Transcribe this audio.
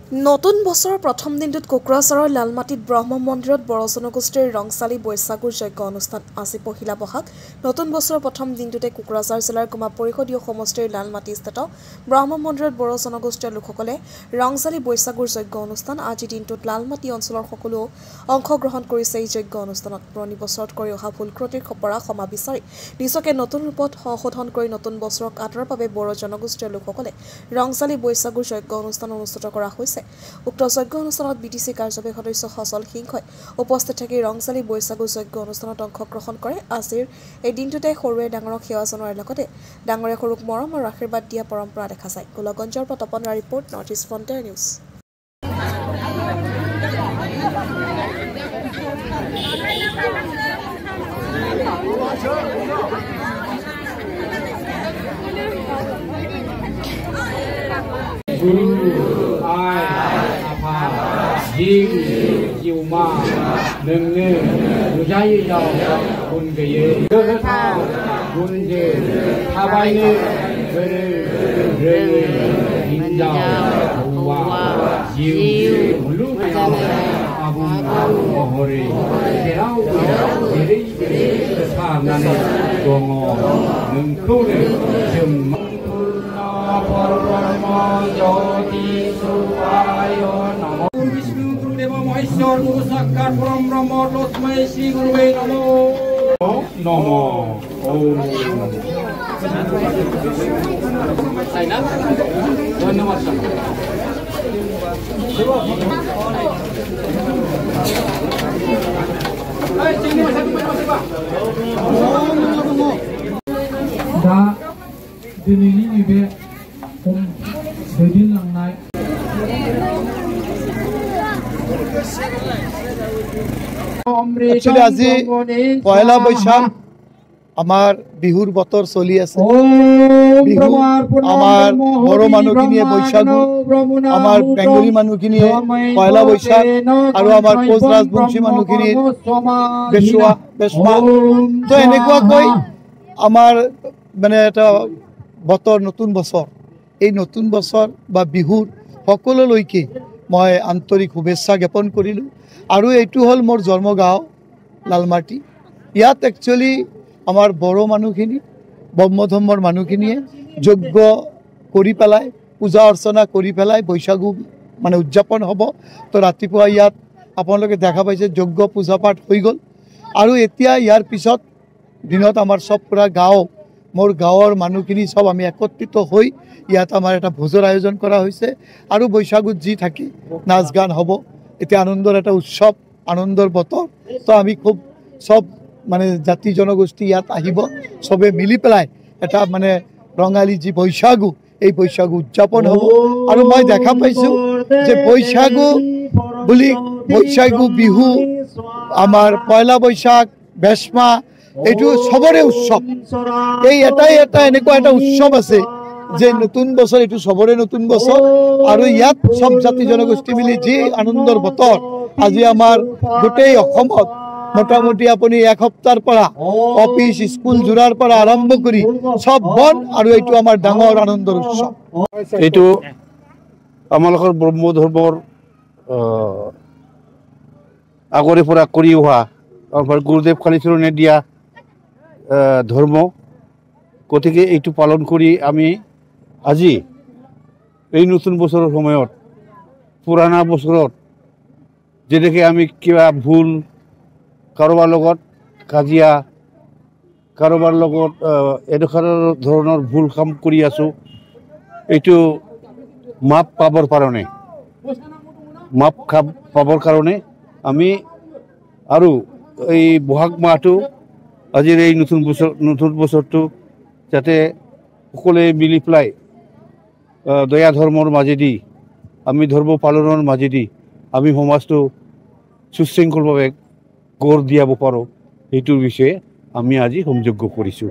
নতুন বছৰৰ প্ৰথম দিনটোত কোকৰাঝাৰৰ লালমাটিত ব্ৰহ্ম মন্দিৰত বড়ো জনগোষ্ঠীৰ ৰংচালি বৈশাগুৰ যজ্ঞ অনুষ্ঠান আজি পহিলা বহাগ। নতুন বছৰৰ প্ৰথম দিনটোতে কোকৰাঝাৰ জিলাৰ গুমা পৰিষদীয় সমষ্টিৰ লালমাটিস্থিত ব্ৰহ্ম মন্দিৰত বড়ো জনগোষ্ঠীয় লোকসকলে ৰংচালি বৈশাগুৰ যজ্ঞ অনুষ্ঠান আজিৰ দিনটোত লালমাটি অঞ্চলৰ সকলো অংশগ্ৰহণ কৰিছে। এই যজ্ঞ অনুষ্ঠানত পুৰণি বছৰত কৰি অহা ভুল ত্ৰুটিৰ পৰা ক্ষমা বিচাৰি নিজকে নতুন ৰূপত সংশোধন কৰি নতুন বছৰক আদৰৰ বাবে বড়ো জনগোষ্ঠীয় লোকসকলে ৰংচালি বৈশাগুৰ যজ্ঞ অনুষ্ঠান অনুষ্ঠিত কৰা হৈছে। উক্ত যজ্ঞ অনুষ্ঠানত বিটিসি কাৰ্যবাহী সদস্য সচল সিংহই উপস্থিত থাকি ৰংচালি বৈশাগু যজ্ঞ অনুষ্ঠানত অংশগ্ৰহণ কৰে। আজিৰ এই দিনটোতে সৰুৱে ডাঙৰক সেৱা জনোৱাৰ লগতে ডাঙৰে সৰুক মৰম আৰু আশীৰ্বাদ দিয়া পৰম্পৰা দেখা যায়। গোলগঞ্জৰ পৰা তপনৰা report, North East Frontier News. जिउ मा नोंनो नुजायैयाव गुन गैयै गोहोथाव गुनजों थाबायनो गोरों रोङै हिनजाव हौवा जिउ मुलुगाव आबुं महरै जेरावबो जेरै गोसारनानै दङ नोंखौनो जों মহেশ্বর গুরু সাক্ষাৎ পরম ব্রহ্ম তস্মৈ শ্রী গুরুবে নমো নমো ওম ধন্যবাদ। दा दिनैनि नैबे दैदेनलांनाय एक्चुअली आज पहला बैशाख आमार बिहुर बतर चलि आछे। बिहु आमार बड़ो मानुखिनिये बैशागु, आमार बेंगली मानुखिनिये पहला बैशाख आरो आमार कोच राजबंशी मानुखिनिये बेसुआ बेसमा। तो एनेकुवाকৈ आमार माने एटा बतर नतुन बছৰ, এই नतुन बছৰ बा बिहुर सकलोলৈকে मैं आंतरिक शुभेच्छा ज्ञापन करिलो। आरो एटू हल मोर जन्मगाँव लालमाटी। इयात एक्चुअली आमार बड़ो मानुखिनि ब्रह्म धर्मर मानुखिनिये यज्ञ करि पेलाय पूजा अर्चना करि पेलाय बैशागु माने उद्यापन हब। तो रातिपुवा इयात आपनालोके देखा पाइছে यज्ञ पूजा पाठ হৈ गल। आरो एतिया यार पिছত दिনত आमार सब पूरा गाँव मोर गाँवर मानुखिनि सब आमी एकत्रित हई इयात आमार एटा भोजर आयोजन करा होइसे। आरो बैशागुत जी थाके नाच गान हब। एतिया आनंदर एटा उत्सव, आनंदर बतर। तो आमी खूब सब माने जाति जनगोष्ठी इयात आहिब, सबे मिली पेलाय एटा माने रंगाली जी बैशागु এই बैशागु उद्यापन हब। आरो मैं देखा पाइছো जे बैशागु बुली बैशागु बिहु आमार पहला बैशाख बेसमा एटू सबरे उत्सव। এই এটাই এটা এনেকুৱা এটা উৎসৱ আছে যে নতুন বছৰ এটু सबरे नतुन बছৰ। और ইয়াত सब जाति जनगोष्ठी मिली जी आनंदर बतर আজি आमार गोटेই অসমত मोटामुटी अपनी एक सप्ताहर परा अफिस स्कूल जोड़ार परा आरम्भ करी सब बन और एटू आमार डांगर आनंदर उत्सव। एटू आमालोकर ब्रह्म धर्मर आगरे परा करि अहा आमार गुरुदेव कालीचरणे दिया धर्म। गतिके एटू पालन करी आमी আজি এই নতুন বছৰৰ সময়ত পুৰাণা বছৰত যেনেকৈ আমি কিবা ভুল কাৰোবাৰ লগত কাজিয়া কাৰোবাৰ লগত এনেকুৱা ধৰণৰ ভুল কাম কৰি আছো, এইটো মাপ পাবৰ কাৰণে আমি আৰু এই বহাগ মাহটো আজিৰ এই নতুন বছৰটো যাতে সকলোৱে মিলি পেলাই दया धर्मर माजेदी आमी धर्म पालनर माजेदी आमी समाजटो सुशृंखल भावे गढ़ दियाब पारो, एटुर विषये आमी आज होम यज्ञ करिছো।